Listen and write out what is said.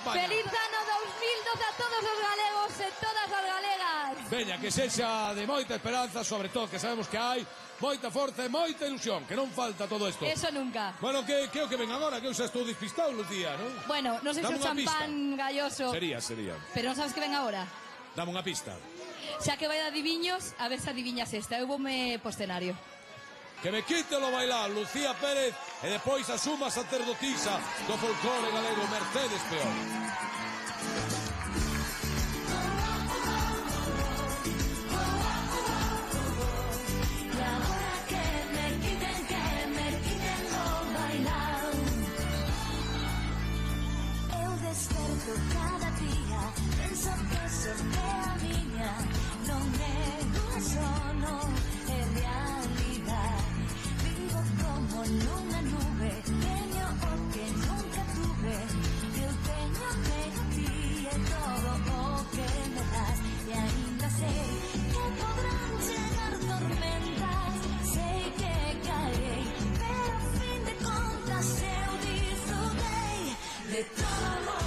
Feliz ano 2012 a todos os galegos e todas as galegas. Veña, que sexa de moita esperanza, sobre todo que sabemos que hai moita forza e moita ilusión, que non falta todo isto. Eso nunca. Bueno, que é o que ven agora? Que eu xa estou despistado, Lucía, non? Bueno, non sei se o champán galloso. Sería. Pero non sabes que ven agora? Dame unha pista. Xa que vai de adiviños, a ver se adiviñas esta. Eu voume po escenario. Que me quite lo bailar, Lucía Pérez, e depois a suma sacerdotisa do folclore galego, Mercedes Peón. Cada día penso que sorte a miña. Non é un sono, é realidade. Vivo como nunha nube, teño o que nunca tuve. Eu teño a ti e todo o que me das. E ainda sei que podrán chegar tormentas, sei que caerei, pero a fin de contas eu disfrutei de todo amor.